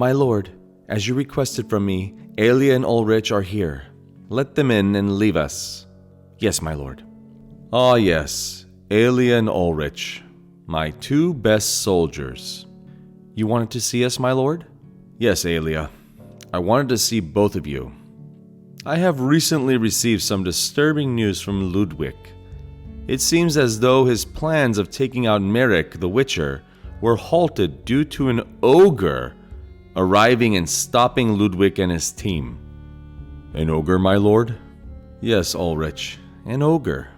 My lord, as you requested from me, Aelia and Ulrich are here. Let them in and leave us. Yes, my lord. Ah, yes, Aelia and Ulrich, my two best soldiers. You wanted to see us, my lord? Yes, Aelia. I wanted to see both of you. I have recently received some disturbing news from Ludwig. It seems as though his plans of taking out Merrick the Witcher were halted due to an ogre arriving and stopping Ludwig and his team. An ogre, my lord? Yes, Ulrich, an ogre.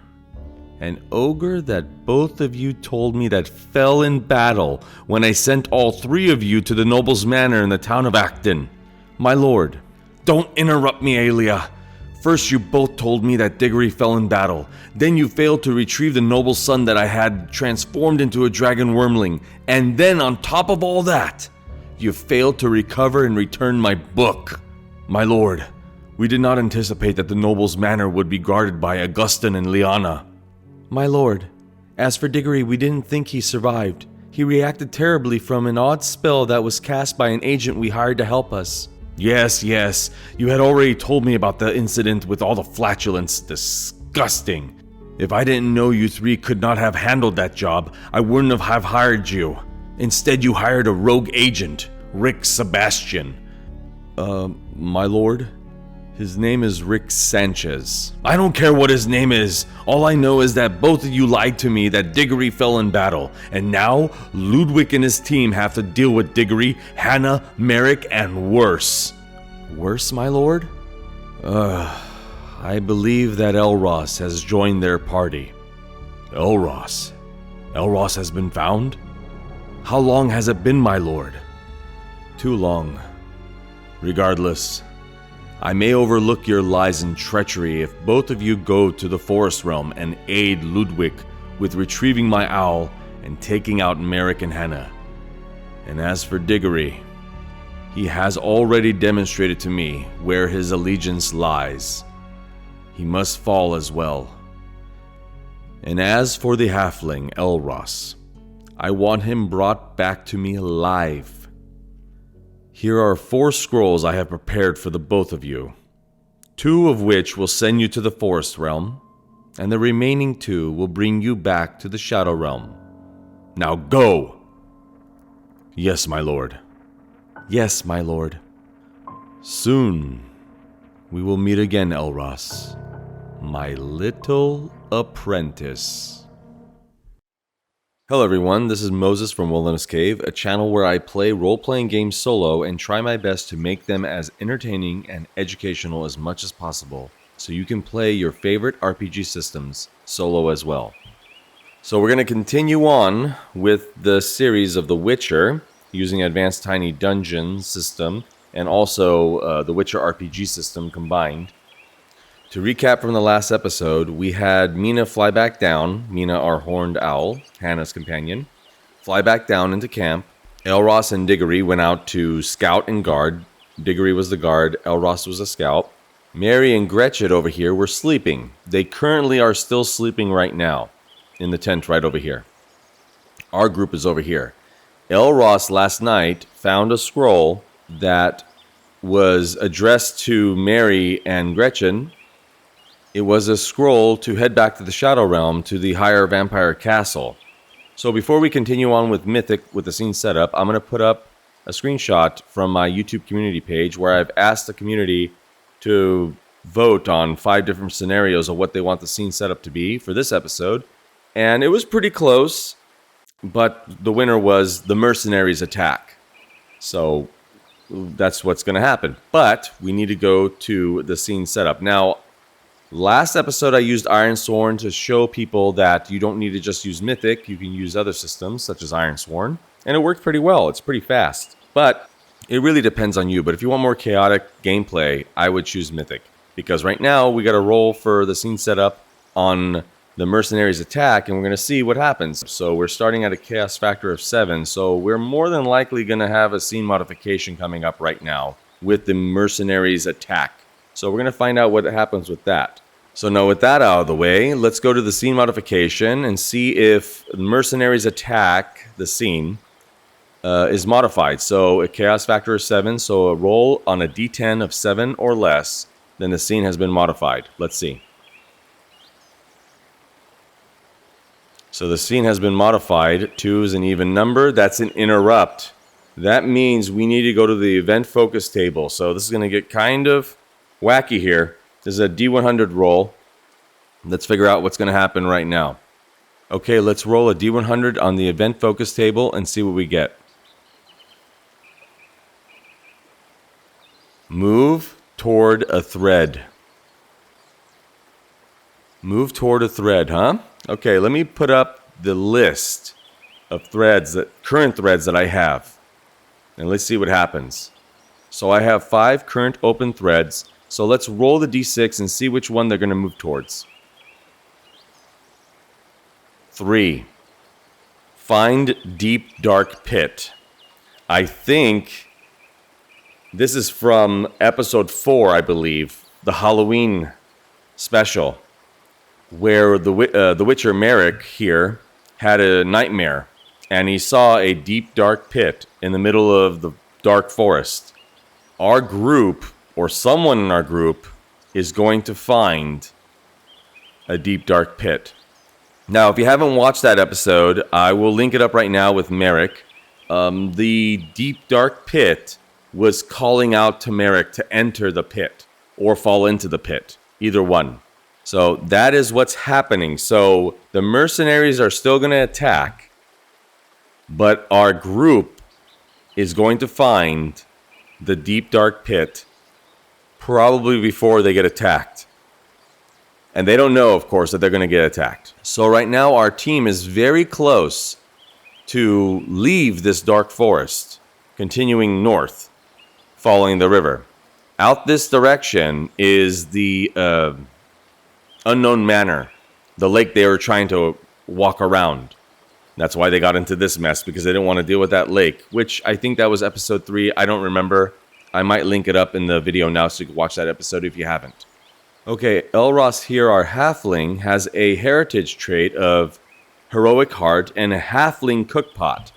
An ogre that both of you told me that fell in battle when I sent all three of you to the noble's manor in the town of Acton. My lord, don't interrupt me, Aelia. First you both told me that Diggory fell in battle. Then you failed to retrieve the noble's son that I had transformed into a dragon wormling. And then on top of all that, you failed to recover and return my book. My lord, we did not anticipate that the noble's manor would be guarded by Augustin and Liana. My lord, as for Diggory, we didn't think he survived. He reacted terribly from an odd spell that was cast by an agent we hired to help us. Yes, you had already told me about the incident with all the flatulence. Disgusting. If I didn't know you three could not have handled that job, I wouldn't have hired you. Instead, you hired a rogue agent, Rick Sebastian. My lord? His name is Rick Sanchez. I don't care what his name is. All I know is that both of you lied to me that Diggory fell in battle. And now, Ludwig and his team have to deal with Diggory, Hannah, Merrick, and worse. Worse, my lord? I believe that Elros has joined their party. Elros? Elros has been found? How long has it been, my lord? Too long. Regardless, I may overlook your lies and treachery if both of you go to the Forest Realm and aid Ludwig with retrieving my owl and taking out Merrick and Hannah. And as for Diggory, he has already demonstrated to me where his allegiance lies. He must fall as well. And as for the halfling, Elros, I want him brought back to me alive. Here are 4 scrolls I have prepared for the both of you, 2 of which will send you to the Forest Realm, and the remaining 2 will bring you back to the Shadow Realm. Now go! Yes, my lord. Yes, my lord. Soon we will meet again, Elros, my little apprentice. Hello everyone, this is Moses from Wilona's Cave, a channel where I play role-playing games solo and try my best to make them as entertaining and educational as much as possible, so you can play your favorite RPG systems solo as well. So we're going to continue on with the series of The Witcher, using Advanced Tiny Dungeon system, and also the Witcher RPG system combined. To recap from the last episode, we had Mina fly back down, Mina our horned owl, Hannah's companion, fly back down into camp. Elros and Diggory went out to scout and guard. Diggory was the guard, Elros was a scout. Mary and Gretchen over here were sleeping. They currently are still sleeping right now, in the tent right over here. Our group is over here. Elros last night found a scroll that was addressed to Mary and Gretchen. It was a scroll to head back to the Shadow Realm, to the Higher Vampire Castle. So before we continue on with Mythic, with the scene setup, I'm going to put up a screenshot from my YouTube community page where I've asked the community to vote on 5 different scenarios of what they want the scene setup to be for this episode. And it was pretty close, but the winner was the mercenaries attack. So that's what's going to happen. But we need to go to the scene setup. Now, last episode I used Ironsworn to show people that you don't need to just use Mythic, you can use other systems such as Ironsworn, and it worked pretty well. It's pretty fast, but it really depends on you. But if you want more chaotic gameplay, I would choose Mythic, because right now we got to roll for the scene setup on the mercenaries attack, and we're going to see what happens. So we're starting at a chaos factor of 7, so we're more than likely going to have a scene modification coming up right now with the mercenaries attack. So we're going to find out what happens with that. So now with that out of the way, let's go to the scene modification and see if mercenaries attack the scene is modified. So a chaos factor is 7. So a roll on a d10 of 7 or less, then the scene has been modified. Let's see. So the scene has been modified. 2 is an even number. That's an interrupt. That means we need to go to the event focus table. So this is going to get kind of wacky here. This is a D100 roll. Let's figure out what's going to happen right now. Okay, let's roll a D100 on the event focus table and see what we get. Move toward a thread. Move toward a thread, huh? Okay, let me put up the list of threads, current threads that I have. And let's see what happens. So I have 5 current open threads. So let's roll the d6 and see which one they're going to move towards. 3. Find deep dark pit. I think this is from episode 4, I believe, the Halloween special, where the Witcher Merrick here had a nightmare, and he saw a deep dark pit in the middle of the dark forest. Our group, or someone in our group, is going to find a deep dark pit. Now, if you haven't watched that episode, I will link it up right now with Merrick. The deep dark pit was calling out to Merrick to enter the pit or fall into the pit, either one. So that is what's happening. So the mercenaries are still going to attack, but our group is going to find the deep dark pit probably before they get attacked. And they don't know, of course, that they're going to get attacked. So right now our team is very close to leave this dark forest, continuing north, following the river. Out this direction is the Unknown Manor, the lake they were trying to walk around. That's why they got into this mess, because they didn't want to deal with that lake, which I think that was episode 3. I don't remember. I might link it up in the video now so you can watch that episode if you haven't. Okay, Elros here, our halfling, has a heritage trait of heroic heart and a halfling cookpot.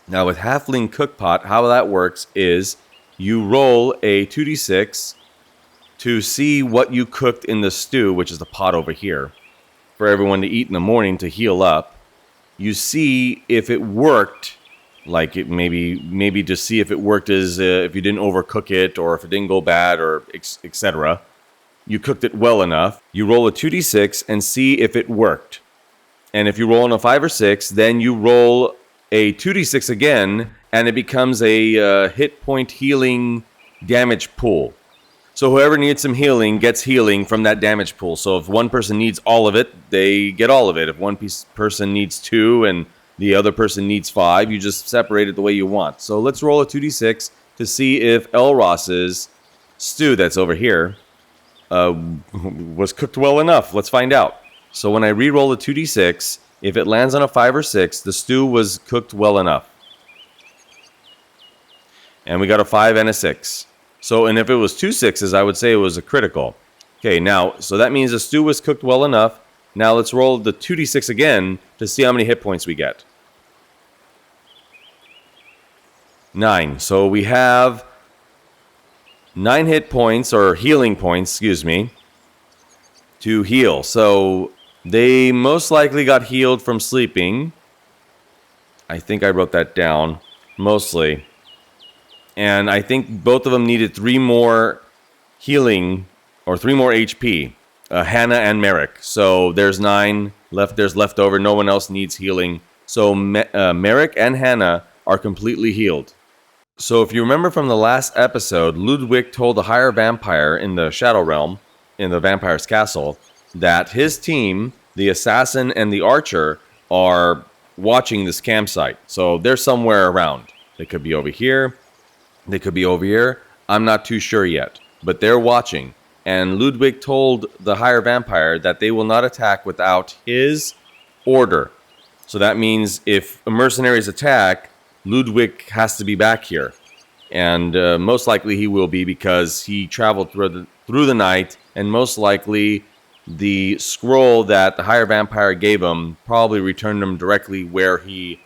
Now with halfling cookpot, how that works is you roll a 2d6 to see what you cooked in the stew, which is the pot over here, for everyone to eat in the morning to heal up. You see if it worked, like it maybe to see if it worked as if you didn't overcook it or if it didn't go bad or etc. You cooked it well enough. You roll a 2d6 and see if it worked. And if you roll on a 5 or 6, then you roll a 2d6 again, and it becomes a hit point healing damage pool. So whoever needs some healing gets healing from that damage pool. So if one person needs all of it, they get all of it. If one person needs 2 and the other person needs 5, you just separate it the way you want. So let's roll a 2d6 to see if Elros's stew that's over here was cooked well enough. Let's find out. So when I re-roll the 2d6, if it lands on a 5 or 6, the stew was cooked well enough. And we got a 5 and a 6. So, and if it was 2 6s, I would say it was a critical. Okay, now, so that means the stew was cooked well enough. Now let's roll the 2d6 again to see how many hit points we get. 9. So we have 9 hit points, or healing points, excuse me, to heal. So they most likely got healed from sleeping. I think I wrote that down, mostly. And I think both of them needed 3 more healing, or 3 more HP. Hannah and Merrick. So there's 9 left. There's leftover. No one else needs healing. So Merrick and Hannah are completely healed. So if you remember from the last episode, Ludwig told the higher vampire in the Shadow Realm, in the vampire's castle, that his team, the assassin and the archer, are watching this campsite. So they're somewhere around. They could be over here. They could be over here. I'm not too sure yet. But they're watching. And Ludwig told the higher vampire that they will not attack without his order. So that means if mercenaries attack, Ludwig has to be back here. And most likely he will be, because he traveled through the night. And most likely the scroll that the higher vampire gave him probably returned him directly where he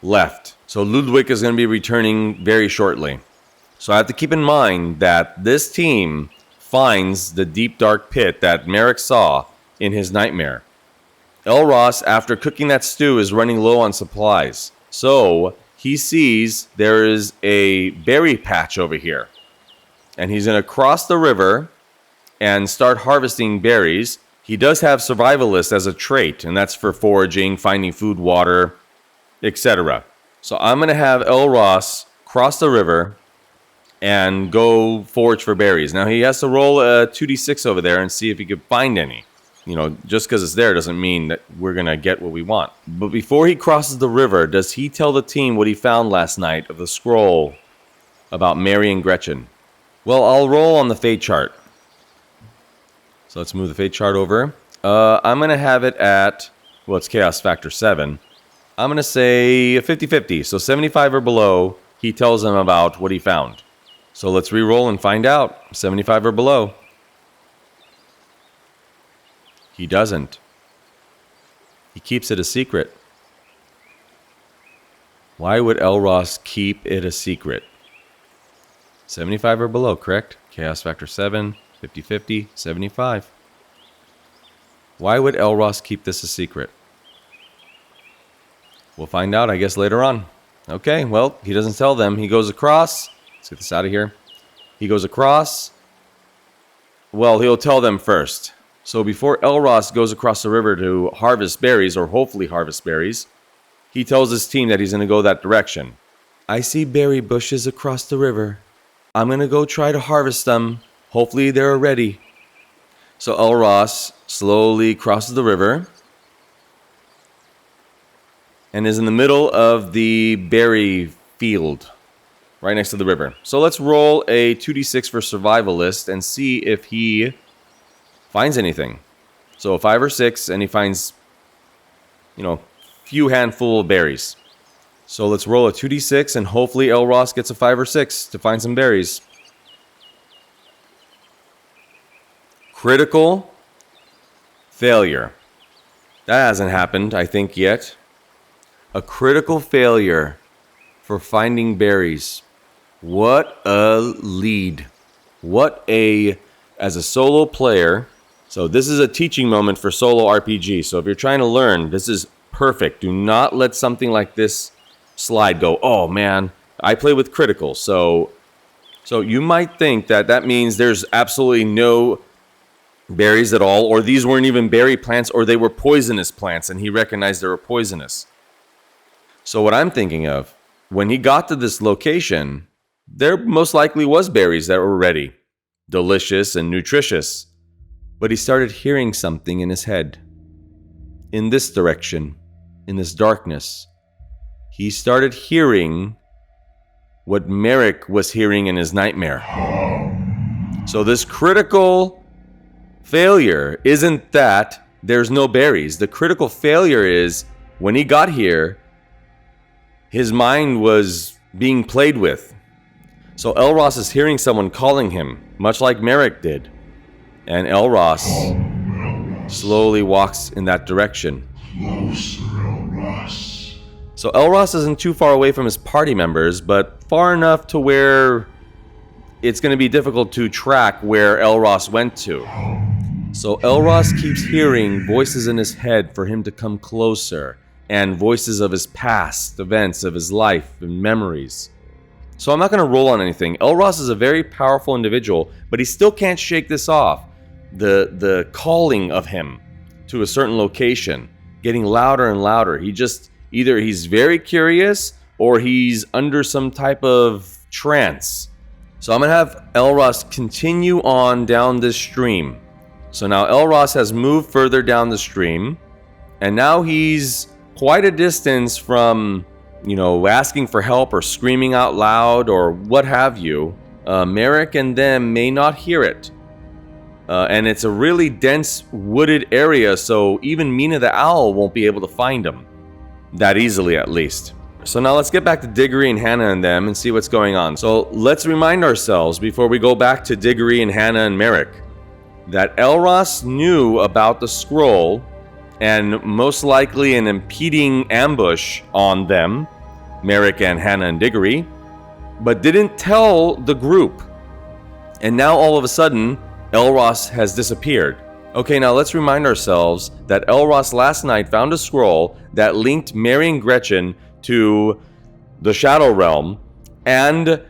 left. So Ludwig is going to be returning very shortly. So I have to keep in mind that this team finds the deep dark pit that Merrick saw in his nightmare. Elros, after cooking that stew, is running low on supplies. So he sees there is a berry patch over here. And he's going to cross the river and start harvesting berries. He does have Survivalist as a trait, and that's for foraging, finding food, water, etc. So I'm going to have Elros cross the river and go forage for berries. Now he has to roll a 2d6 over there and see if he could find any. You know, just because it's there doesn't mean that we're going to get what we want. But before he crosses the river, does he tell the team what he found last night of the scroll about Mary and Gretchen? Well, I'll roll on the fate chart. So let's move the fate chart over. I'm going to have it at, well, it's chaos factor 7. I'm going to say a 50-50. So 75 or below, he tells them about what he found. So let's re-roll and find out. 75 or below. He doesn't. He keeps it a secret. Why would Elros keep it a secret? 75 or below, correct? Chaos factor 7, 50-50, 75. Why would Elros keep this a secret? We'll find out, I guess, later on. Okay, well, he doesn't tell them. He goes across. Let's get this out of here. He goes across. Well, he'll tell them first. So before Elros goes across the river to harvest berries, or hopefully harvest berries, he tells his team that he's going to go that direction. I see berry bushes across the river. I'm going to go try to harvest them. Hopefully they're ready. So Elros slowly crosses the river and is in the middle of the berry field right next to the river. So let's roll a 2d6 for Survivalist and see if he finds anything. So a 5 or 6, and he finds, few handful of berries. So let's roll a 2d6, and hopefully Elros gets a 5 or 6 to find some berries. Critical failure. That hasn't happened, I think, yet. A critical failure for finding berries. What a lead. As a solo player, so this is a teaching moment for solo RPG. So if you're trying to learn, this is perfect. Do not let something like this slide go, oh man, I play with critical. So you might think that means there's absolutely no berries at all, or these weren't even berry plants, or they were poisonous plants, and he recognized they were poisonous. So what I'm thinking of, when he got to this location, there most likely was berries that were ready, delicious and nutritious. But he started hearing something in his head. In this direction, in this darkness, he started hearing what Merrick was hearing in his nightmare. So this critical failure isn't that there's no berries. The critical failure is when he got here, his mind was being played with. So Elros is hearing someone calling him, much like Merrick did. And Elros slowly walks in that direction. Closer, Elros. So Elros isn't too far away from his party members, but far enough to where it's going to be difficult to track where Elros went to. So Elros keeps hearing voices in his head for him to come closer, and voices of his past events, of his life and memories. So I'm not going to roll on anything. Elros is a very powerful individual, but he still can't shake this off. The calling of him to a certain location, getting louder and louder. Either he's very curious or he's under some type of trance. So I'm going to have Elros continue on down this stream. So now Elros has moved further down the stream, and now he's quite a distance from, asking for help or screaming out loud or what have you. Merrick and them may not hear it. And it's a really dense wooded area, so even Mina the Owl won't be able to find him. That easily, at least. So now let's get back to Diggory and Hannah and them and see what's going on. So let's remind ourselves, before we go back to Diggory and Hannah and Merrick, that Elros knew about the scroll and most likely an impeding ambush on them Merrick and Hannah and Diggory, but didn't tell the group. And now all of a sudden, Elros has disappeared. Okay, now let's remind ourselves that Elros last night found a scroll that linked Mary and Gretchen to the Shadow Realm and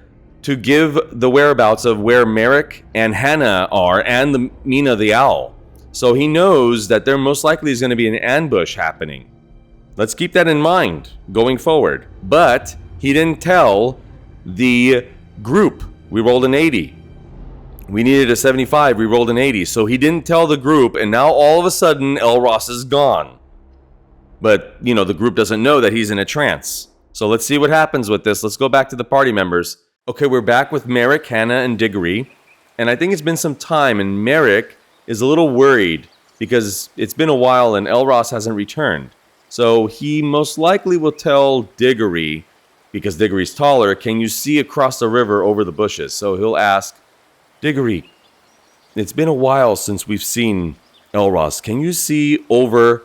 to give the whereabouts of where Merrick and Hannah are and the Mina the Owl. So he knows that there most likely is going to be an ambush happening. Let's keep that in mind going forward. But he didn't tell the group. We rolled an 80. We needed a 75, we rolled an 80. So he didn't tell the group, and now all of a sudden, Elros is gone. But, the group doesn't know that he's in a trance. So let's see what happens with this. Let's go back to the party members. Okay, we're back with Merrick, Hannah, and Diggory. And I think it's been some time, and Merrick is a little worried because it's been a while and Elros hasn't returned. So he most likely will tell Diggory, because Diggory's taller, can you see across the river over the bushes? So he'll ask, Diggory, it's been a while since we've seen Elros. Can you see over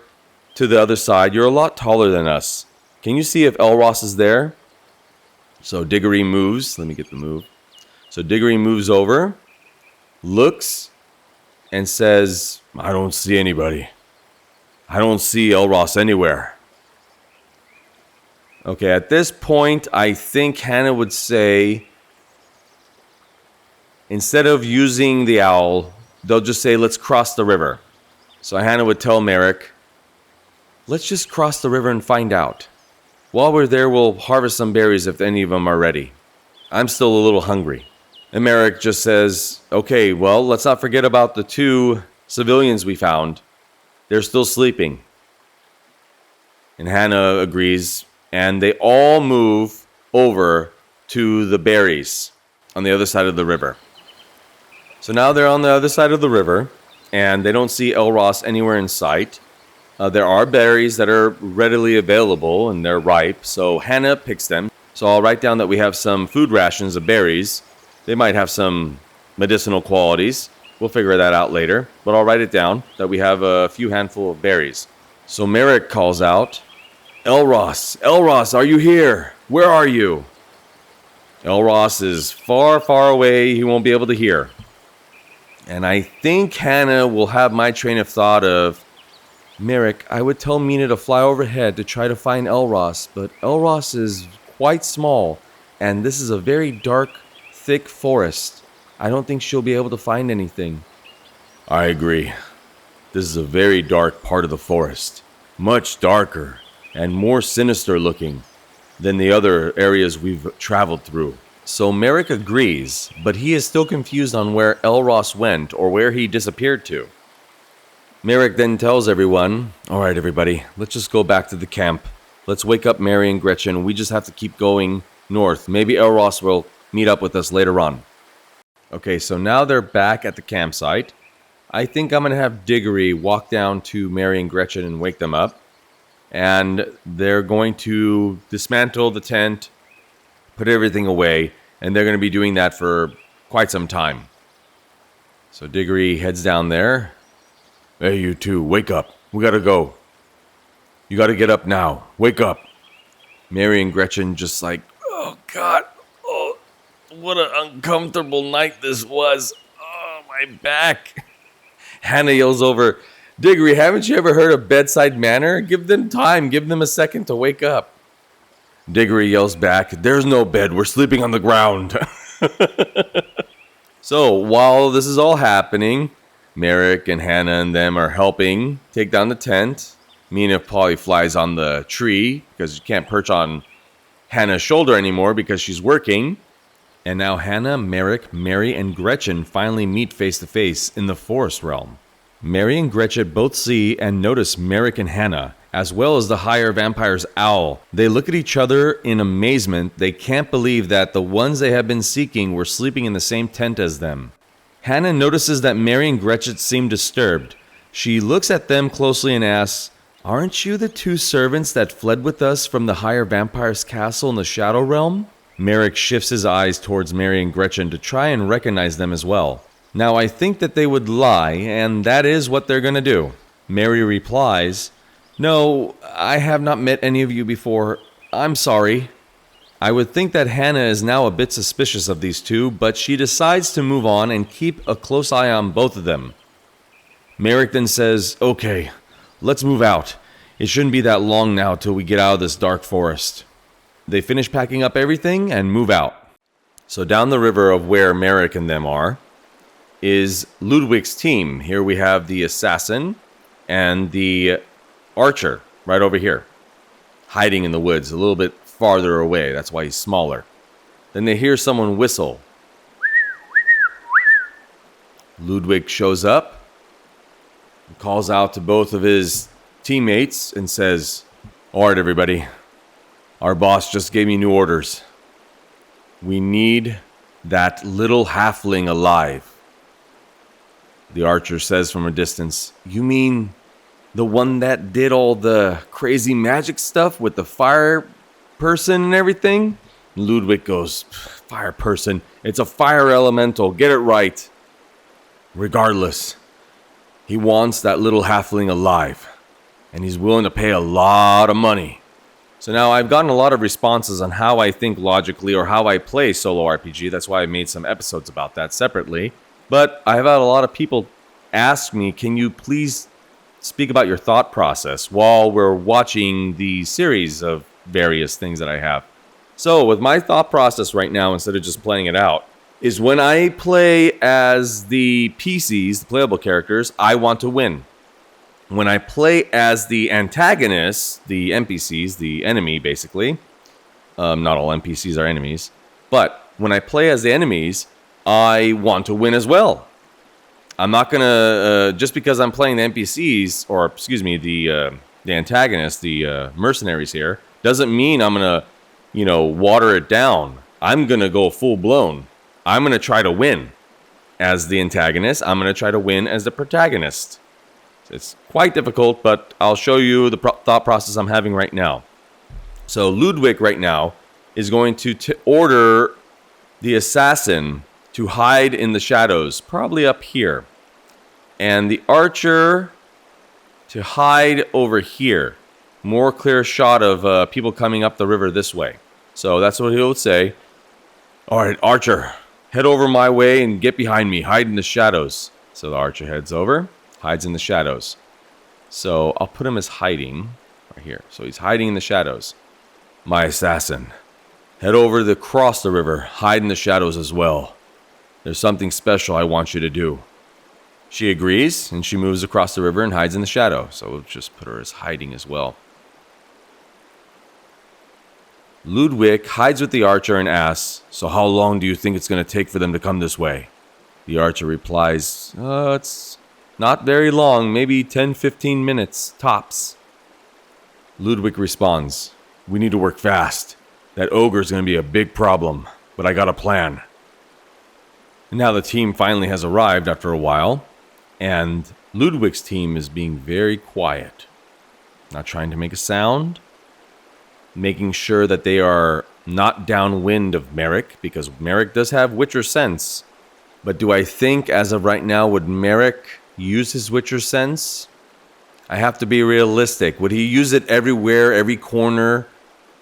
to the other side? You're a lot taller than us. Can you see if Elros is there? So Diggory moves. Let me get the move. So Diggory moves over, looks, and says, I don't see anybody. I don't see Elros anywhere. Okay, at this point, I think Hannah would say, instead of using the owl, they'll just say, let's cross the river. So Hannah would tell Merrick, let's just cross the river and find out. While we're there, we'll harvest some berries if any of them are ready. I'm still a little hungry. And Merrick just says, okay, well, let's not forget about the 2 civilians we found. They're still sleeping. And Hannah agrees, and they all move over to the berries on the other side of the river. So now they're on the other side of the river, and they don't see Elros anywhere in sight. There are berries that are readily available, and they're ripe, so Hannah picks them. So I'll write down that we have some food rations of berries. They might have some medicinal qualities. We'll figure that out later, but I'll write it down that we have a few handful of berries. So Merrick calls out, Elros, Elros, are you here? Where are you? Elros is far, far away. He won't be able to hear. And I think Hannah will have my train of thought of, Merrick, I would tell Mina to fly overhead to try to find Elros, but Elros is quite small, and this is a very dark, thick forest. I don't think she'll be able to find anything. I agree. This is a very dark part of the forest. Much darker and more sinister looking than the other areas we've traveled through. So Merrick agrees, but he is still confused on where Elros went or where he disappeared to. Merrick then tells everyone, all right, everybody, let's just go back to the camp. Let's wake up Mary and Gretchen. We just have to keep going north. Maybe Elros will meet up with us later on. Okay, so now they're back at the campsite. I think I'm going to have Diggory walk down to Mary and Gretchen and wake them up. And they're going to dismantle the tent, put everything away, and they're going to be doing that for quite some time. So Diggory heads down there. Hey, you two, wake up. We gotta go. You gotta get up now. Wake up. Mary and Gretchen just like, oh, God. Oh, what an uncomfortable night this was. Oh, my back. Hannah yells over, Diggory, haven't you ever heard of bedside manner? Give them time. Give them a second to wake up. Diggory yells back, there's no bed. We're sleeping on the ground. So while this is all happening, Merrick and Hannah and them are helping take down the tent. Mina probably flies on the tree because you can't perch on Hannah's shoulder anymore because she's working. And now Hannah, Merrick, Mary, and Gretchen finally meet face to face in the forest realm. Mary and Gretchen both see and notice Merrick and Hannah, as well as the higher vampire's owl. They look at each other in amazement. They can't believe that the ones they have been seeking were sleeping in the same tent as them. Hannah notices that Mary and Gretchen seem disturbed. She looks at them closely and asks, aren't you the 2 servants that fled with us from the higher vampire's castle in the Shadow Realm? Merrick shifts his eyes towards Mary and Gretchen to try and recognize them as well. Now I think that they would lie, and that is what they're gonna do. Mary replies, no, I have not met any of you before. I'm sorry. I would think that Hannah is now a bit suspicious of these two, but she decides to move on and keep a close eye on both of them. Merrick then says, "Okay, let's move out. It shouldn't be that long now till we get out of this dark forest." They finish packing up everything and move out. So down the river of where Merrick and them are is Ludwig's team. Here we have the assassin and the archer right over here, hiding in the woods a little bit farther away. That's why he's smaller. Then they hear someone whistle. Ludwig shows up, calls out to both of his teammates and says, "All right, everybody, our boss just gave me new orders. We need that little halfling alive." The archer says from a distance, "You mean the one that did all the crazy magic stuff with the fire person and everything?" Ludwig goes, "Fire person? It's a fire elemental. Get it right." "Regardless, he wants that little halfling alive, and he's willing to pay a lot of money." So now I've gotten a lot of responses on how I think logically or how I play solo RPG. That's why I made some episodes about that separately. But I've had a lot of people ask me, "Can you please speak about your thought process while we're watching the series of various things that I have?" So with my thought process right now, instead of just playing it out, is when I play as the PCs, the playable characters, I want to win. When I play as the antagonists, the NPCs, the enemy basically, not all NPCs are enemies, but when I play as the enemies, I want to win as well. I'm not gonna just because I'm playing the NPCs, or excuse me, the antagonists, the mercenaries here, doesn't mean I'm gonna, water it down. I'm gonna go full blown. I'm gonna try to win as the antagonist. I'm gonna try to win as the protagonist. It's quite difficult, but I'll show you the thought process I'm having right now. So Ludwig right now is going to order the assassin to hide in the shadows, probably up here, and the archer to hide over here. More clear shot of people coming up the river this way. So that's what he'll say. "All right, archer, head over my way and get behind me. Hide in the shadows." So the archer heads over, hides in the shadows. So I'll put him as hiding right here. So he's hiding in the shadows. "My assassin, head over across the river. Hide in the shadows as well. There's something special I want you to do." She agrees, and she moves across the river and hides in the shadow. So we'll just put her as hiding as well. Ludwig hides with the archer and asks, "So how long do you think it's going to take for them to come this way?" The archer replies, "It's not very long, maybe 10-15 minutes, tops." Ludwig responds, "We need to work fast. That ogre's going to be a big problem, but I got a plan." And now the team finally has arrived after a while, and Ludwig's team is being very quiet. Not trying to make a sound, making sure that they are not downwind of Merrick, because Merrick does have Witcher sense. But do I think, as of right now, would Merrick use his Witcher sense? I have to be realistic. Would he use it everywhere, every corner,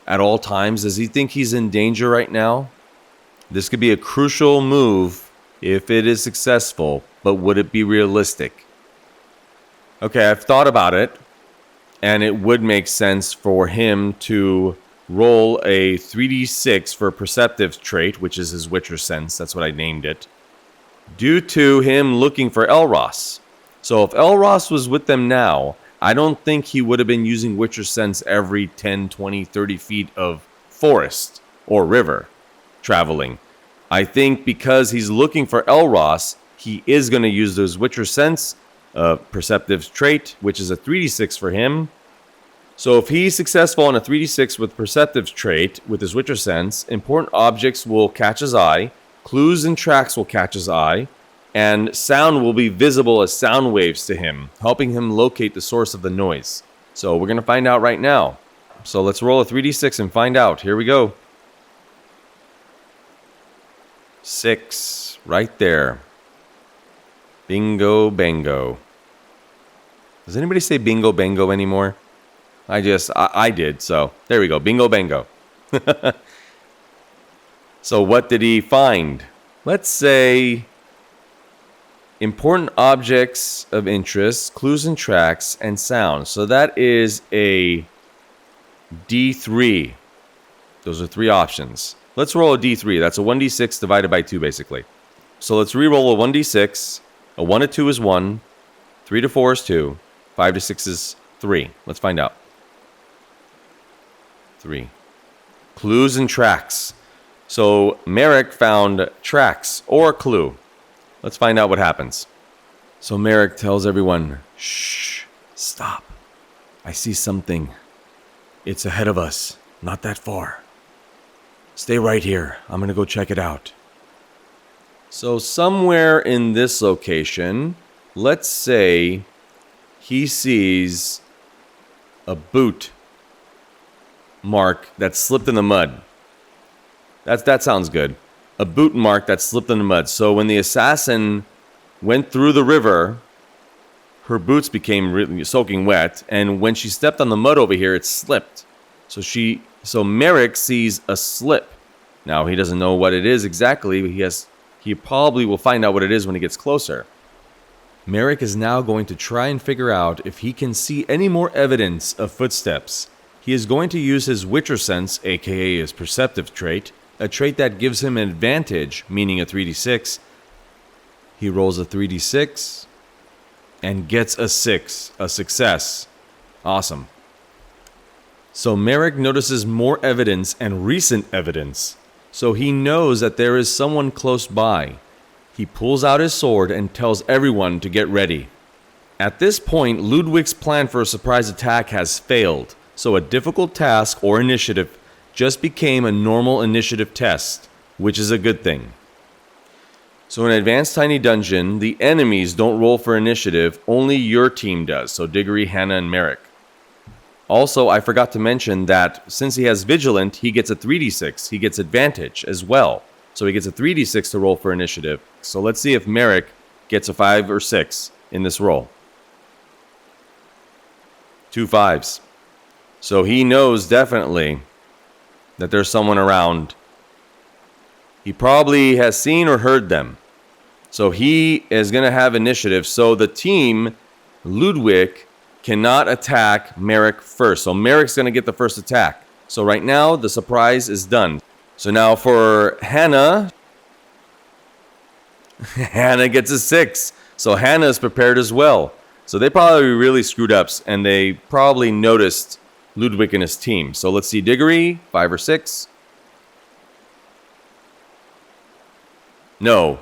at all times? Does he think he's in danger right now? This could be a crucial move if it is successful, but would it be realistic? Okay, I've thought about it, and it would make sense for him to roll a 3d6 for Perceptive Trait, which is his Witcher sense. That's what I named it. Due to him looking for Elros. So if Elros was with them now, I don't think he would have been using Witcher sense every 10, 20, 30 feet of forest or river traveling. I think because he's looking for Elros, he is going to use those Witcher sense, Perceptive Trait, which is a 3d6 for him. So if he's successful on a 3d6 with Perceptive Trait with his Witcher sense, important objects will catch his eye, clues and tracks will catch his eye, and sound will be visible as sound waves to him, helping him locate the source of the noise. So we're going to find out right now. So let's roll a 3d6 and find out. Here we go. 6, right there. Bingo bango. Does anybody say bingo bango anymore? I did, so there we go. Bingo bango. So what did he find? Let's say important objects of interest, clues and tracks, and sounds. So that is a D3. Those are 3 options. Let's roll a D3. That's a 1D6 divided by 2, basically. So let's re-roll a 1D6. A 1 to 2 is 1. 3 to 4 is 2. 5 to 6 is 3. Let's find out. 3. Clues and tracks. So Merrick found tracks or a clue. Let's find out what happens. So Merrick tells everyone, shh, stop. I see something. It's ahead of us, not that far. Stay right here. I'm going to go check it out. So somewhere in this location, let's say he sees a boot mark that slipped in the mud. That sounds good. A boot mark that slipped in the mud. So when the assassin went through the river, her boots became really soaking wet, and when she stepped on the mud over here, it slipped. So Merrick sees a slip. Now he doesn't know what it is exactly, but he probably will find out what it is when he gets closer. Merrick is now going to try and figure out if he can see any more evidence of footsteps. He is going to use his Witcher sense, aka his perceptive trait, a trait that gives him an advantage, meaning a 3d6. He rolls a 3d6 and gets a 6, a success. Awesome. So Merrick notices more evidence and recent evidence. So he knows that there is someone close by. He pulls out his sword and tells everyone to get ready. At this point, Ludwig's plan for a surprise attack has failed. So a difficult task or initiative just became a normal initiative test, which is a good thing. So in Advanced Tiny Dungeon, the enemies don't roll for initiative, only your team does. So Diggory, Hannah, and Merrick. Also, I forgot to mention that since he has Vigilant, he gets a 3d6. He gets advantage as well. So he gets a 3d6 to roll for initiative. So let's see if Merrick gets a 5 or 6 in this roll. 2 5s. So he knows definitely that there's someone around. He probably has seen or heard them. So he is going to have initiative. So the team, Ludwig, cannot attack Merrick first. So Merrick's going to get the first attack. So right now, the surprise is done. So now for Hannah, Hannah gets a 6. So Hannah is prepared as well. So they probably really screwed up, and they probably noticed Ludwig and his team. So let's see, Diggory, 5 or 6. No,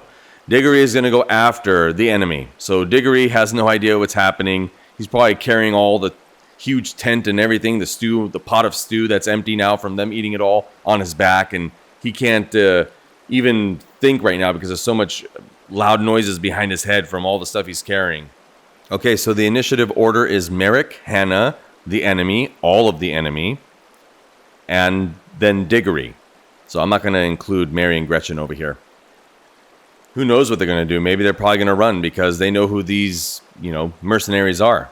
Diggory is going to go after the enemy. So Diggory has no idea what's happening. He's probably carrying all the huge tent and everything, the stew, the pot of stew that's empty now from them eating it all on his back. And he can't even think right now because there's so much loud noises behind his head from all the stuff he's carrying. Okay, so the initiative order is Merrick, Hannah, the enemy, all of the enemy, and then Diggory. So I'm not going to include Mary and Gretchen over here. Who knows what they're going to do? Maybe they're probably going to run because they know who these, mercenaries are.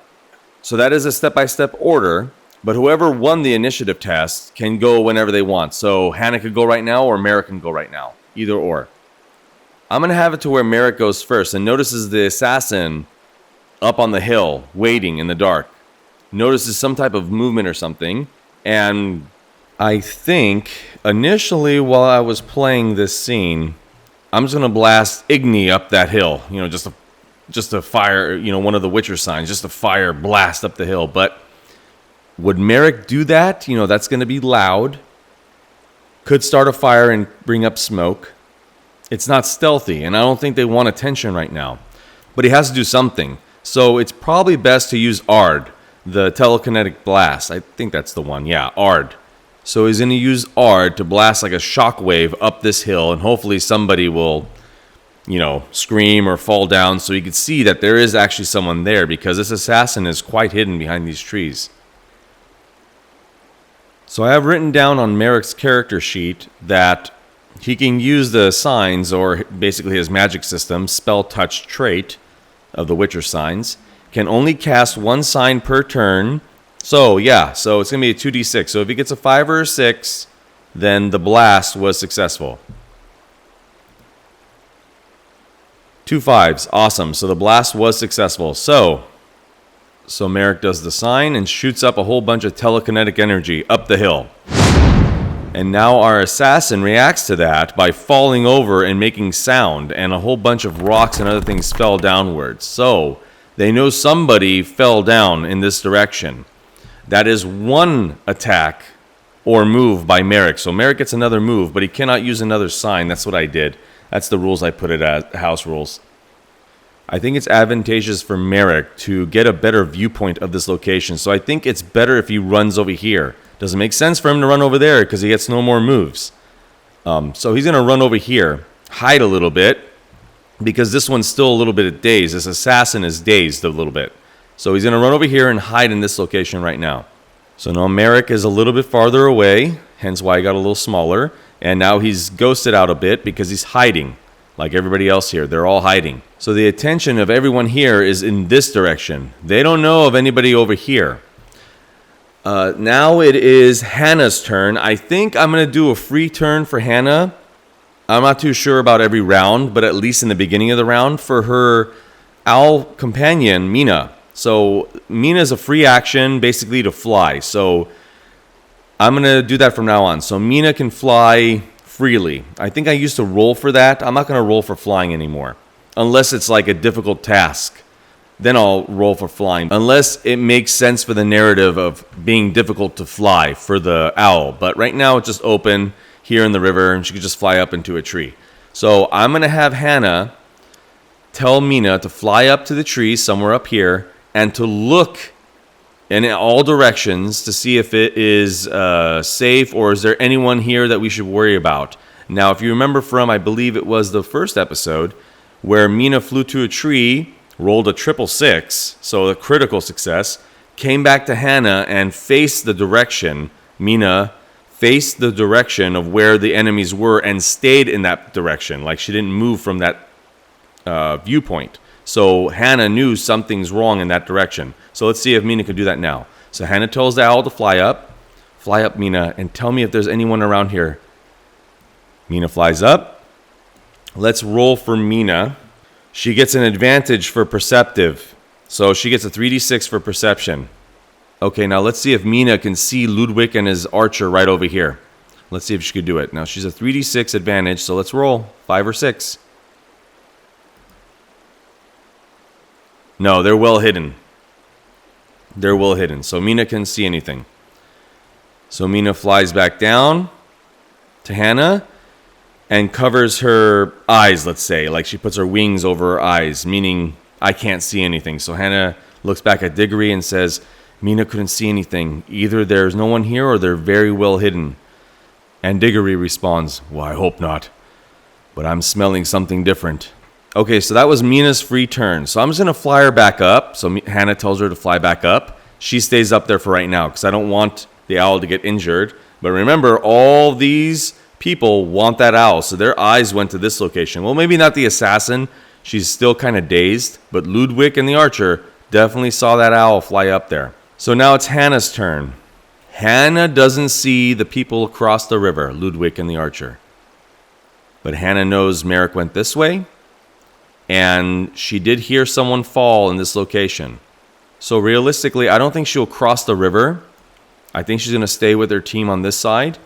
So that is a step-by-step order, but whoever won the initiative test can go whenever they want. So Hannah could go right now or Merrick can go right now. Either or. I'm going to have it to where Merrick goes first and notices the assassin up on the hill, waiting in the dark. Notices some type of movement or something, and I think initially while I was playing this scene, I'm just gonna blast Igni up that hill. Just a fire. One of the Witcher signs, just a fire blast up the hill. But would Merrick do that? That's gonna be loud. Could start a fire and bring up smoke. It's not stealthy, and I don't think they want attention right now. But he has to do something. So it's probably best to use Ard. The telekinetic blast. I think that's the one. Yeah, Ard. So he's going to use Ard to blast like a shockwave up this hill, and hopefully somebody will, scream or fall down so you can see that there is actually someone there because this assassin is quite hidden behind these trees. So I have written down on Merrick's character sheet that he can use the signs, or basically his magic system, spell touch trait of the Witcher signs. Can only cast one sign per turn. So it's going to be a 2d6. So if he gets a 5 or a 6, then the blast was successful. 2 5s. Awesome. So the blast was successful. So Merrick does the sign and shoots up a whole bunch of telekinetic energy up the hill. And now our assassin reacts to that by falling over and making sound, and a whole bunch of rocks and other things fell downwards. So they know somebody fell down in this direction. That is one attack or move by Merrick. So Merrick gets another move, but he cannot use another sign. That's what I did. That's the rules I put it as, house rules. I think it's advantageous for Merrick to get a better viewpoint of this location. So I think it's better if he runs over here. Doesn't make sense for him to run over there because he gets no more moves. So he's going to run over here, hide a little bit, because this one's still a little bit dazed. This assassin is dazed a little bit. So he's going to run over here and hide in this location right now. So now Merrick is a little bit farther away, hence why I got a little smaller. And now he's ghosted out a bit because he's hiding. Like everybody else here, they're all hiding. So the attention of everyone here is in this direction. They don't know of anybody over here. Now it is Hannah's turn. I think I'm going to do a free turn for Hannah. I'm not too sure about every round, but at least in the beginning of the round for her owl companion, Mina. So Mina is a free action, basically to fly. So I'm going to do that from now on. So Mina can fly freely. I think I used to roll for that. I'm not going to roll for flying anymore. Unless it's like a difficult task. Then I'll roll for flying. Unless it makes sense for the narrative of being difficult to fly for the owl. But right now it's just open here in the river and she can just fly up into a tree. So I'm going to have Hannah tell Mina to fly up to the tree somewhere up here and to look in all directions to see if it is safe or is there anyone here that we should worry about. Now, if you remember from, I believe it was the first episode, where Mina flew to a tree, rolled a 666, so a critical success, came back to Hannah and faced the direction, Mina faced the direction of where the enemies were and stayed in that direction. Like she didn't move from that viewpoint. So Hannah knew something's wrong in that direction. So let's see if Mina can do that now. So Hannah tells the owl to fly up, Mina, and tell me if there's anyone around here. Mina flies up. Let's roll for Mina. She gets an advantage for perceptive. So she gets a 3d6 for perception. Okay, now let's see if Mina can see Ludwig and his archer right over here. Let's see if she could do it. Now she's a 3d6 advantage, so let's roll. 5 or 6. No, they're well hidden. They're well hidden, so Mina can see anything. So Mina flies back down to Hannah and covers her eyes, let's say. Like she puts her wings over her eyes, meaning I can't see anything. So Hannah looks back at Diggory and says, Mina couldn't see anything. Either there's no one here or they're very well hidden. And Diggory responds, well, I hope not. But I'm smelling something different. Okay, so that was Mina's free turn. So I'm just going to fly her back up. So Hannah tells her to fly back up. She stays up there for right now because I don't want the owl to get injured. But remember, all these people want that owl. So their eyes went to this location. Well, maybe not the assassin. She's still kind of dazed. But Ludwig and the archer definitely saw that owl fly up there. So now it's Hannah's turn. Hannah doesn't see the people across the river, Ludwig and the archer. But Hannah knows Merrick went this way. And she did hear someone fall in this location. So realistically, I don't think she'll cross the river. I think she's going to stay with her team on this side.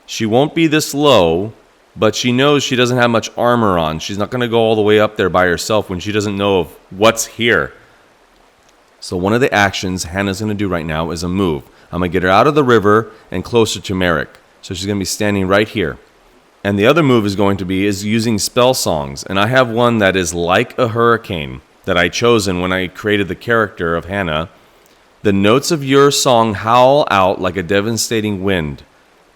She won't be this low, but she knows she doesn't have much armor on. She's not going to go all the way up there by herself when she doesn't know of what's here. So one of the actions Hannah's going to do right now is a move. I'm going to get her out of the river and closer to Merrick. So she's going to be standing right here. And the other move is going to be using spell songs. And I have one that is like a hurricane that I chosen when I created the character of Hannah. The notes of your song howl out like a devastating wind,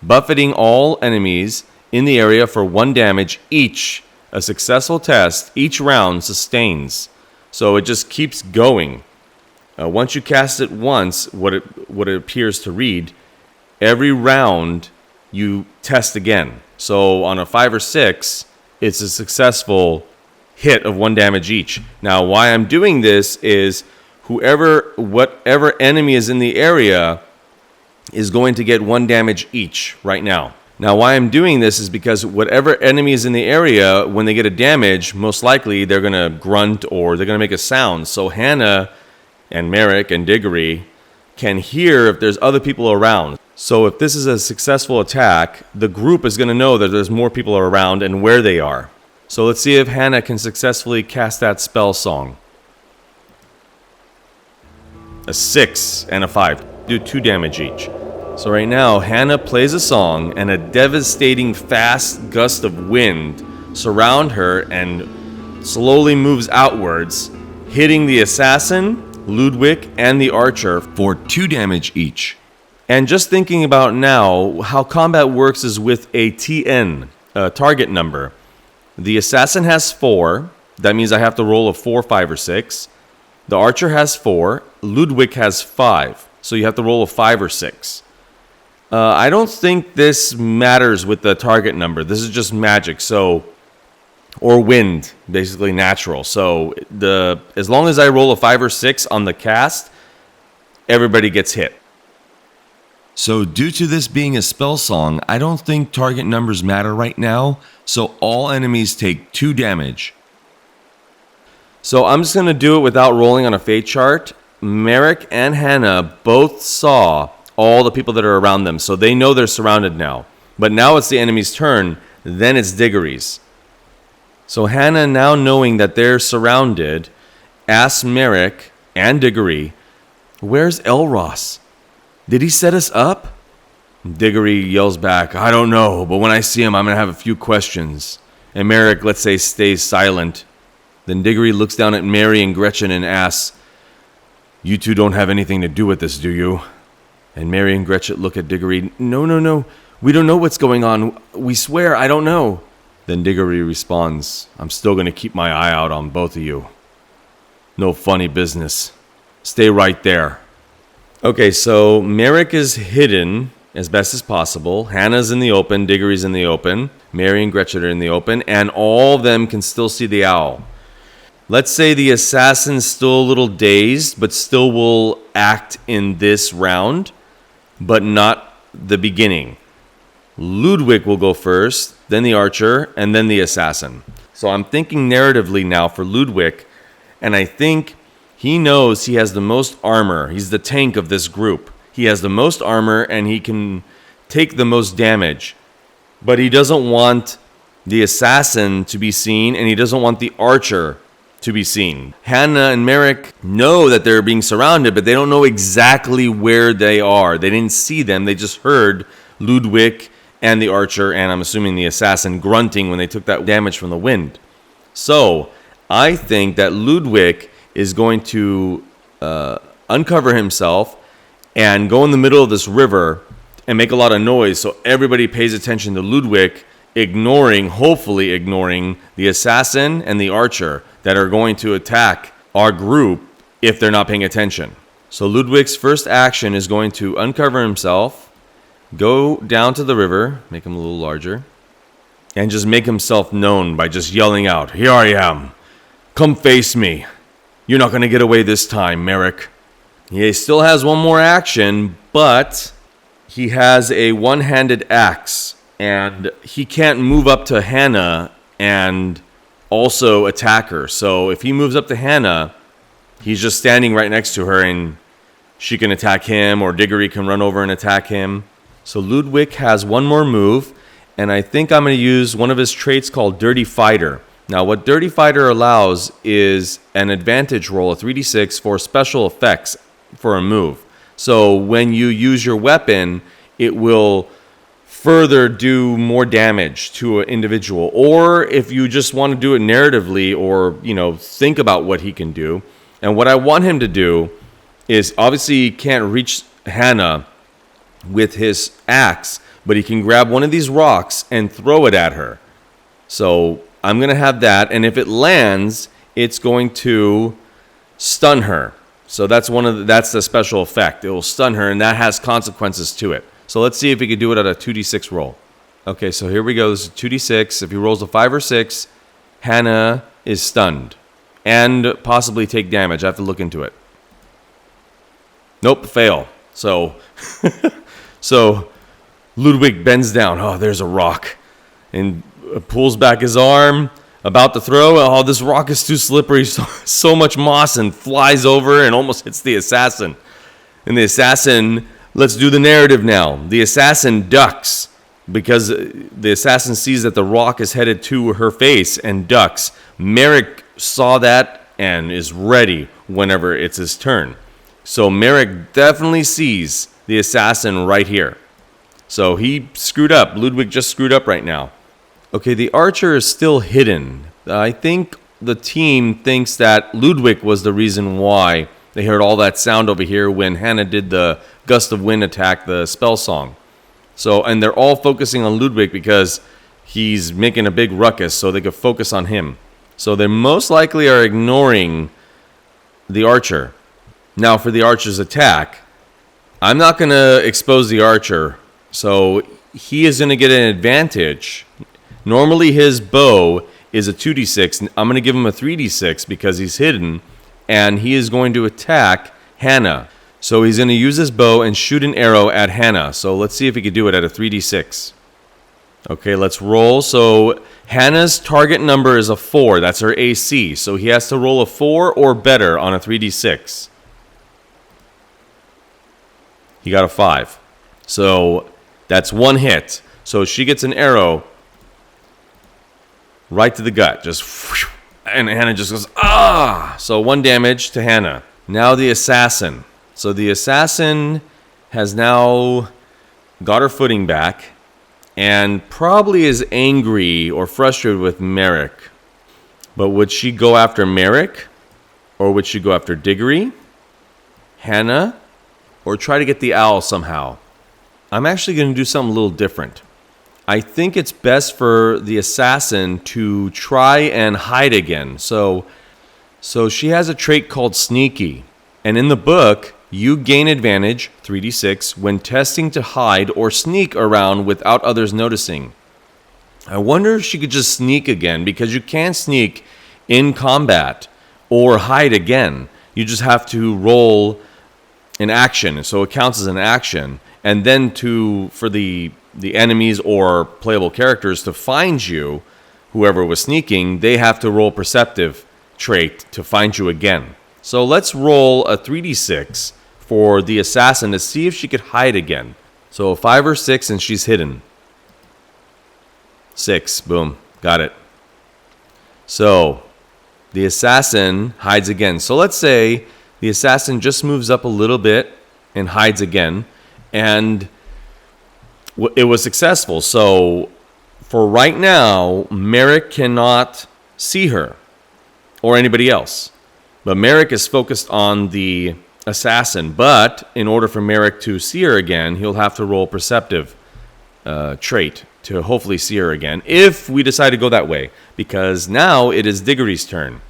buffeting all enemies in the area for 1 damage each. A successful test, each round sustains. So it just keeps going. Once you cast it once, what it appears to read, every round you test again. So on a 5 or 6, it's a successful hit of 1 damage each. Now, why I'm doing this is whatever enemy is in the area is going to get 1 damage each right now. Now, why I'm doing this is because whatever enemy is in the area, when they get a damage, most likely they're going to grunt or they're going to make a sound. So Hannah and Merrick and Diggory can hear if there's other people around. So if this is a successful attack, the group is going to know that there's more people around and where they are. So let's see if Hannah can successfully cast that spell song. A 6 and a 5. Do 2 damage each. So right now, Hannah plays a song, and a devastating fast gust of wind surround her and slowly moves outwards, hitting the assassin, Ludwig, and the archer for 2 damage each. And just thinking about now, how combat works is with a TN, a target number. The assassin has 4. That means I have to roll a 4, 5, or 6. The archer has 4. Ludwig has 5. So you have to roll a 5 or 6. I don't think this matters with the target number. This is just magic, or wind, basically natural. So as long as I roll a 5 or 6 on the cast, everybody gets hit. So due to this being a spell song, I don't think target numbers matter right now. So all enemies take 2 damage. So I'm just going to do it without rolling on a fate chart. Merrick and Hannah both saw all the people that are around them, so they know they're surrounded now. But now it's the enemy's turn, then it's Diggory's. So Hannah, now knowing that they're surrounded, asks Merrick and Diggory, "Where's Elros? Did he set us up?" Diggory yells back, "I don't know, but when I see him, I'm going to have a few questions." And Merrick, let's say, stays silent. Then Diggory looks down at Mary and Gretchen and asks, "You two don't have anything to do with this, do you?" And Mary and Gretchen look at Diggory. No. We don't know what's going on. We swear, I don't know." Then Diggory responds, "I'm still going to keep my eye out on both of you. No funny business. Stay right there." Okay, so Merrick is hidden as best as possible. Hannah's in the open. Diggory's in the open. Mary and Gretchen are in the open. And all of them can still see the owl. Let's say the assassin's still a little dazed, but still will act in this round, but not the beginning. Ludwig will go first, then the archer, and then the assassin. So I'm thinking narratively now for Ludwig, and I think he knows he has the most armor. He's the tank of this group. He has the most armor, and he can take the most damage. But he doesn't want the assassin to be seen, and he doesn't want the archer to be seen. Hannah and Merrick know that they're being surrounded, but they don't know exactly where they are. They didn't see them. They just heard Ludwig and the archer, and I'm assuming the assassin, grunting when they took that damage from the wind. So I think that Ludwig is going to uncover himself and go in the middle of this river and make a lot of noise so everybody pays attention to Ludwig, hopefully ignoring the assassin and the archer that are going to attack our group if they're not paying attention. So Ludwig's first action is going to uncover himself, go down to the river, make him a little larger, and just make himself known by just yelling out, "Here I am. Come face me. You're not going to get away this time, Merrick." He still has one more action, but he has a one-handed axe, and he can't move up to Hannah and also attack her. So if he moves up to Hannah, he's just standing right next to her, and she can attack him, or Diggory can run over and attack him. So Ludwig has one more move, and I think I'm going to use one of his traits called Dirty Fighter. Now, what Dirty Fighter allows is an advantage roll, a 3d6, for special effects for a move. So when you use your weapon, it will further do more damage to an individual. Or if you just want to do it narratively, or, think about what he can do. And what I want him to do is, obviously he can't reach Hannah with his axe, but he can grab one of these rocks and throw it at her. So I'm going to have that, and if it lands, it's going to stun her. So that's the special effect. It will stun her, and that has consequences to it. So let's see if he can do it at a 2d6 roll. Okay, so here we go. This is 2d6. If he rolls a 5 or 6, Hannah is stunned and possibly take damage. I have to look into it. Nope, fail. So Ludwig bends down. Oh, there's a rock. And pulls back his arm, about to throw. Oh, this rock is too slippery. So much moss, and flies over and almost hits the assassin. And the assassin, let's do the narrative now. The assassin ducks because the assassin sees that the rock is headed to her face and ducks. Merrick saw that and is ready whenever it's his turn. So Merrick definitely sees the assassin right here. So he screwed up. Ludwig just screwed up right now. Okay, the archer is still hidden. I think the team thinks that Ludwig was the reason why they heard all that sound over here when Hannah did the gust of wind attack, the spell song. So, and they're all focusing on Ludwig because he's making a big ruckus so they could focus on him. So they most likely are ignoring the archer. Now for the archer's attack, I'm not going to expose the archer. So he is going to get an advantage. Normally his bow is a 2d6. I'm going to give him a 3d6 because he's hidden. And he is going to attack Hannah. So he's going to use his bow and shoot an arrow at Hannah. So let's see if he can do it at a 3d6. Okay, let's roll. So Hannah's target number is a 4. That's her AC. So he has to roll a 4 or better on a 3d6. He got a 5. So that's one hit. So she gets an arrow right to the gut. Just whoosh, and Hannah just goes, ah! So 1 damage to Hannah. Now the assassin. So the assassin has now got her footing back and probably is angry or frustrated with Merrick. But would she go after Merrick? Or would she go after Diggory? Hannah? Or try to get the owl somehow? I'm actually going to do something a little different. I think it's best for the assassin to try and hide again. So she has a trait called Sneaky. And in the book, you gain advantage, 3d6, when testing to hide or sneak around without others noticing. I wonder if she could just sneak again, because you can sneak in combat or hide again. You just have to roll an action, so it counts as an action. And then for the enemies or playable characters to find you, whoever was sneaking, they have to roll perceptive trait to find you again. So let's roll a 3d6 for the assassin to see if she could hide again. So 5 or 6 and she's hidden. 6, boom, got it. So the assassin hides again. So let's say the assassin just moves up a little bit and hides again. And it was successful. So for right now, Merrick cannot see her or anybody else. But Merrick is focused on the assassin. But in order for Merrick to see her again, he'll have to roll perceptive trait to hopefully see her again, if we decide to go that way. Because now it is Diggory's turn.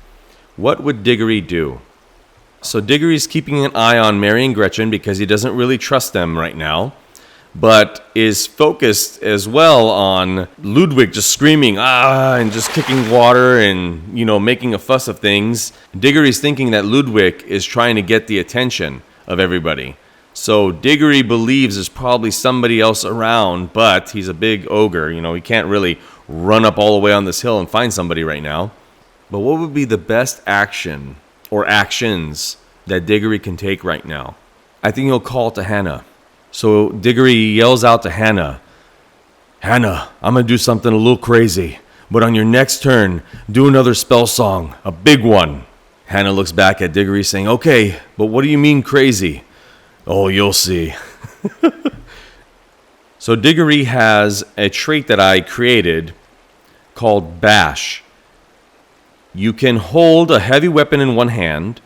What would Diggory do? So Diggory's keeping an eye on Mary and Gretchen because he doesn't really trust them right now, but is focused as well on Ludwig just screaming, ah, and just kicking water and, making a fuss of things. Diggory's thinking that Ludwig is trying to get the attention of everybody. So Diggory believes there's probably somebody else around, but he's a big ogre. He can't really run up all the way on this hill and find somebody right now. But what would be the best action or actions that Diggory can take right now? I think he'll call to Hannah. So Diggory yells out to Hannah, Hannah, I'm going to do something a little crazy, but on your next turn, do another spell song, a big one. Hannah looks back at Diggory saying, okay, but what do you mean crazy? Oh, you'll see. So Diggory has a trait that I created called Bash. You can hold a heavy weapon in one hand,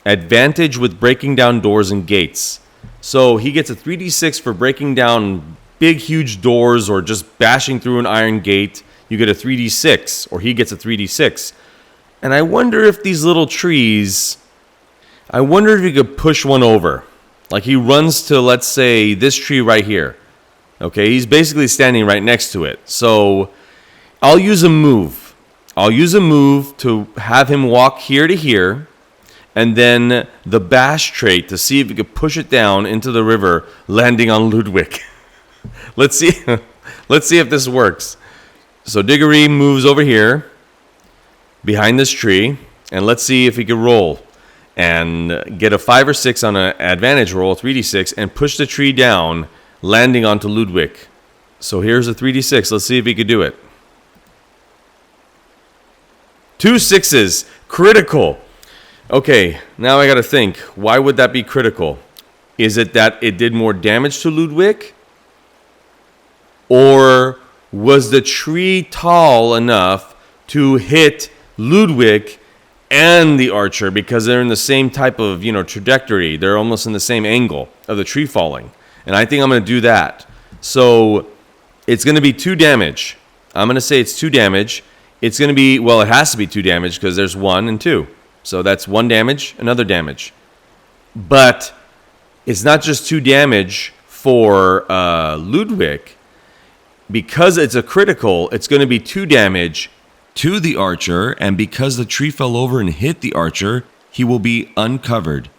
advantage with breaking down doors and gates. So he gets a 3d6 for breaking down big, huge doors or just bashing through an iron gate. You get a 3d6, or he gets a 3d6. And I wonder if these little trees, I wonder if he could push one over. Like he runs to, let's say, this tree right here. Okay, he's basically standing right next to it. So I'll use a move. I'll use a move to have him walk here to here, and then the bash trait to see if he could push it down into the river, landing on Ludwig. Let's see. Let's see if this works. So Diggory moves over here behind this tree, and let's see if he can roll and get a 5 or 6 on an advantage roll, 3d6, and push the tree down, landing onto Ludwig. So here's a 3d6. Let's see if he could do it. 2 6s. Critical. Okay, now I got to think. Why would that be critical? Is it that it did more damage to Ludwig? Or was the tree tall enough to hit Ludwig and the archer because they're in the same type of, trajectory. They're almost in the same angle of the tree falling. And I think I'm going to do that. So it's going to be 2 damage. I'm going to say it's 2 damage. It's going to be, well, it has to be 2 damage because there's 1 and 2. So that's 1 damage, another damage. But it's not just 2 damage for Ludwig. Because it's a critical, it's going to be 2 damage to the archer, and because the tree fell over and hit the archer, he will be uncovered.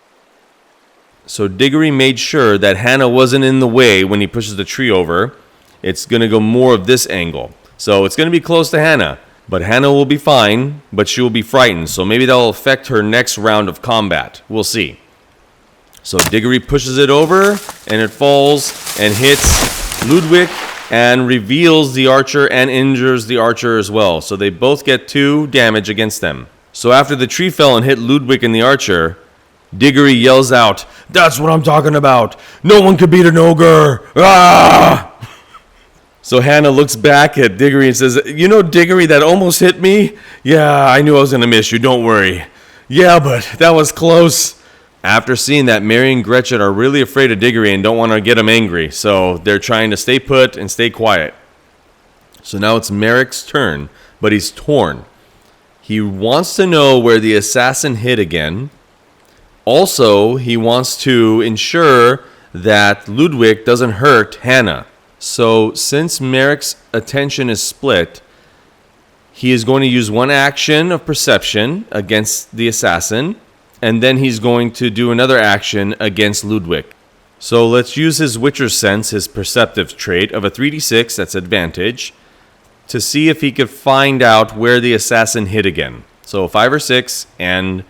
So Diggory made sure that Hannah wasn't in the way when he pushes the tree over. It's going to go more of this angle. So it's going to be close to Hannah, but Hannah will be fine, but she will be frightened. So maybe that will affect her next round of combat. We'll see. So Diggory pushes it over, and it falls and hits Ludwig, and reveals the archer and injures the archer as well. So they both get 2 damage against them. So after the tree fell and hit Ludwig and the archer, Diggory yells out, "That's what I'm talking about! No one could beat an ogre! Ah!" So Hannah looks back at Diggory and says, "You know, Diggory, that almost hit me? Yeah, I knew I was going to miss you, don't worry. Yeah, but that was close." After seeing that, Mary and Gretchen are really afraid of Diggory and don't want to get him angry, so they're trying to stay put and stay quiet. So now it's Merrick's turn, but he's torn. He wants to know where the assassin hid again. Also, he wants to ensure that Ludwig doesn't hurt Hannah. So since Merrick's attention is split, he is going to use 1 action of perception against the assassin, and then he's going to do another action against Ludwig. So let's use his Witcher sense, his perceptive trait of a 3d6, that's advantage, to see if he could find out where the assassin hid again. So 5 or 6, and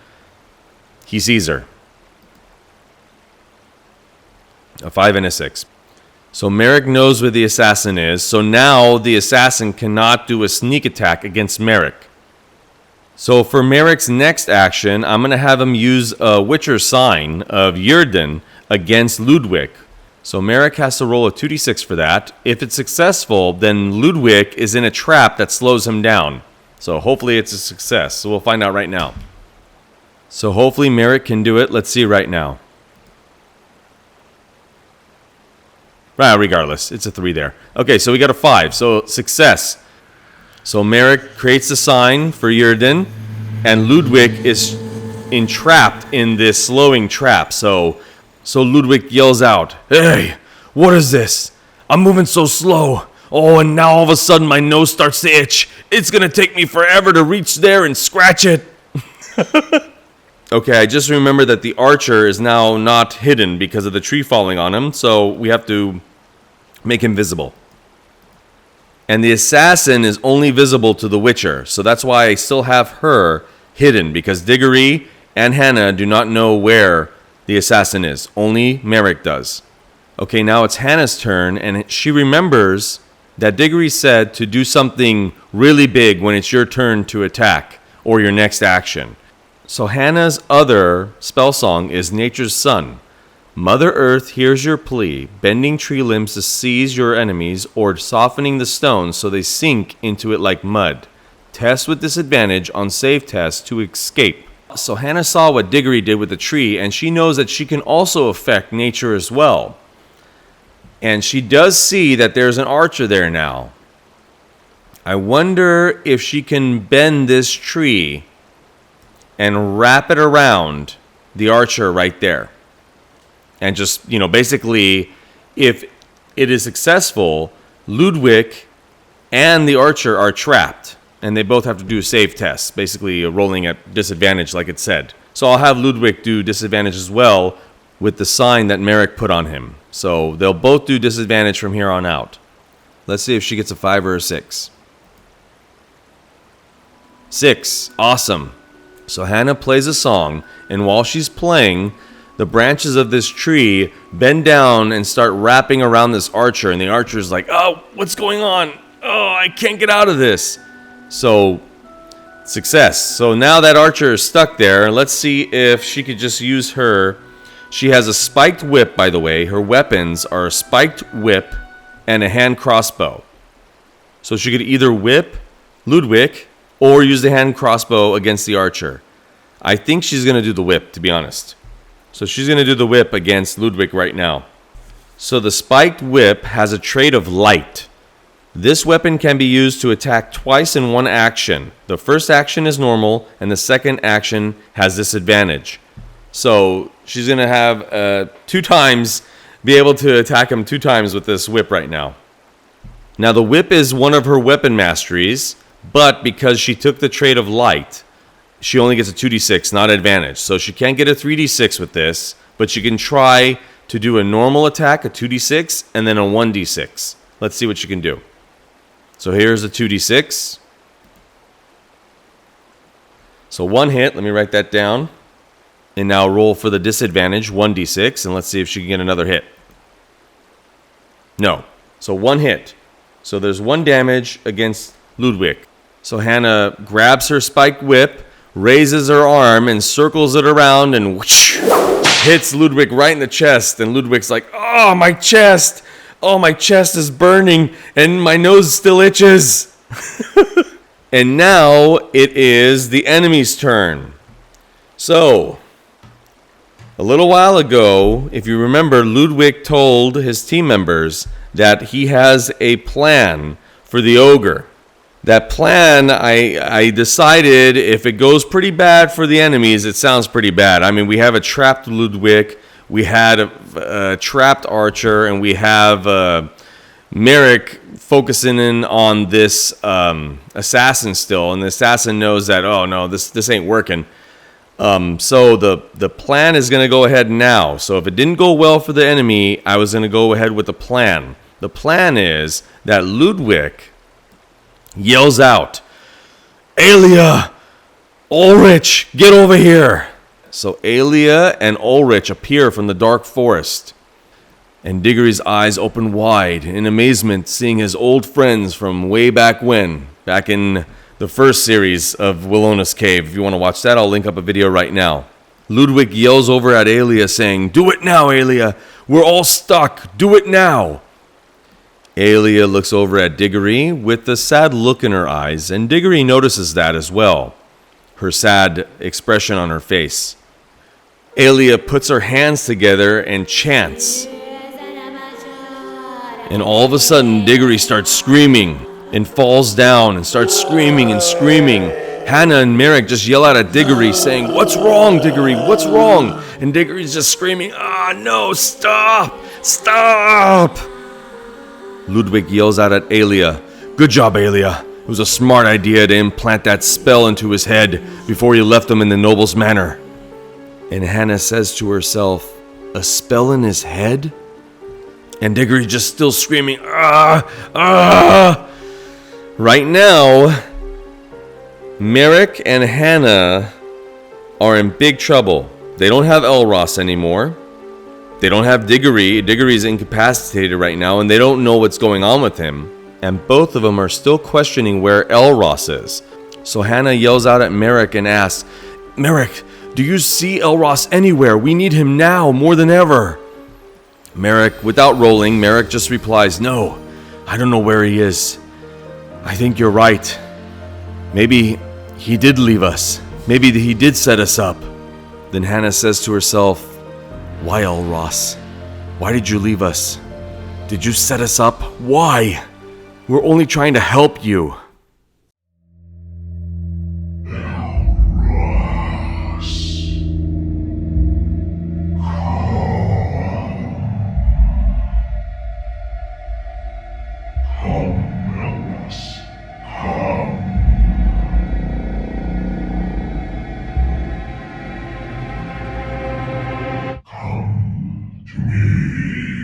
he sees her. A 5 and a 6. So Merrick knows where the assassin is, so now the assassin cannot do a sneak attack against Merrick. So for Merrick's next action, I'm going to have him use a Witcher sign of Yrden against Ludwig. So Merrick has to roll a 2d6 for that. If it's successful, then Ludwig is in a trap that slows him down. So hopefully it's a success. So we'll find out right now. So hopefully Merrick can do it. Let's see right now. Regardless, it's a 3 there. Okay, so we got a 5. So success. So Merrick creates the sign for Yrden, and Ludwig is entrapped in this slowing trap. So Ludwig yells out, "Hey, what is this? I'm moving so slow. Oh, and now all of a sudden my nose starts to itch. It's going to take me forever to reach there and scratch it." Okay, I just remember that the archer is now not hidden because of the tree falling on him, so we have to make him visible. And the assassin is only visible to the Witcher, so that's why I still have her hidden, because Diggory and Hannah do not know where the assassin is. Only Merrick does. Okay, now it's Hannah's turn, and she remembers that Diggory said to do something really big when it's your turn to attack, or your next action. So Hannah's other spell song is Nature's Son. Mother Earth hears your plea, bending tree limbs to seize your enemies or softening the stones so they sink into it like mud. Test with disadvantage on save tests to escape. So Hannah saw what Diggory did with the tree, and she knows that she can also affect nature as well. And she does see that there's an archer there now. I wonder if she can bend this tree and wrap it around the archer right there. And just, basically, if it is successful, Ludwig and the archer are trapped. And they both have to do save tests, basically rolling at disadvantage like it said. So I'll have Ludwig do disadvantage as well with the sign that Merrick put on him. So they'll both do disadvantage from here on out. Let's see if she gets a 5 or a 6. 6. Awesome. So Hannah plays a song, and while she's playing, the branches of this tree bend down and start wrapping around this archer, and the archer's like, oh, what's going on? Oh, I can't get out of this. So, success. So now that archer is stuck there. Let's see if she could just use her. She has a spiked whip, by the way. Her weapons are a spiked whip and a hand crossbow. So she could either whip Ludwig or use the hand crossbow against the archer. I think she's going to do the whip, to be honest. So she's going to do the whip against Ludwig right now. So the spiked whip has a trait of light. This weapon can be used to attack twice in one action. The first action is normal, and the second action has disadvantage. So she's going to have 2 times, be able to attack him 2 times with this whip right now. Now the whip is one of her weapon masteries, but because she took the trait of light, she only gets a 2d6, not advantage. So she can't get a 3d6 with this, but she can try to do a normal attack, a 2d6, and then a 1d6. Let's see what she can do. So here's a 2d6. So 1 hit, let me write that down. And now roll for the disadvantage, 1d6, and let's see if she can get another hit. No. So 1 hit. So there's 1 damage against Ludwig. So Hannah grabs her spiked whip, raises her arm, and circles it around, and whoosh, hits Ludwig right in the chest. And Ludwig's like, oh, my chest! Oh, my chest is burning, and my nose still itches. And now it is the enemy's turn. So, a little while ago, if you remember, Ludwig told his team members that he has a plan for the ogre. That plan, I decided if it goes pretty bad for the enemies, it sounds pretty bad. I mean, we have a trapped Ludwig, we had a trapped archer, and we have Merrick focusing in on this assassin still. And the assassin knows that, oh no, this ain't working. So the plan is going to go ahead now. So if it didn't go well for the enemy, I was going to go ahead with the plan. The plan is that Ludwig yells out, Aelia, Ulrich, get over here. So Aelia and Ulrich appear from the dark forest. And Diggory's eyes open wide in amazement, seeing his old friends from way back when, back in the first series of Wilona's Cave. If you want to watch that, I'll link up a video right now. Ludwig yells over at Aelia saying, do it now, Aelia. We're all stuck. Do it now. Aelia looks over at Diggory with a sad look in her eyes, and Diggory notices that as well, her sad expression on her face. Aelia puts her hands together and chants. And all of a sudden, Diggory starts screaming and falls down and starts screaming and screaming. Hannah and Merrick just yell out at Diggory saying, what's wrong, Diggory? What's wrong? And Diggory's just screaming, no, stop! Stop! Ludwig yells out at Aelia, good job, Aelia. It was a smart idea to implant that spell into his head before you left him in the noble's manor. And Hannah says to herself, a spell in his head? And Diggory just still screaming, Right now, Merrick and Hannah are in big trouble. They don't have Elros anymore. They don't have Diggory. Diggory's incapacitated right now, and they don't know what's going on with him. And both of them are still questioning where Elros is. So Hannah yells out at Merrick and asks, Merrick, do you see Elros anywhere? We need him now more than ever. Merrick, without rolling, Merrick just replies, no, I don't know where he is. I think you're right. Maybe he did leave us. Maybe he did set us up. Then Hannah says to herself, why, Elros? Why did you leave us? Did you set us up? Why? We're only trying to help you. To me.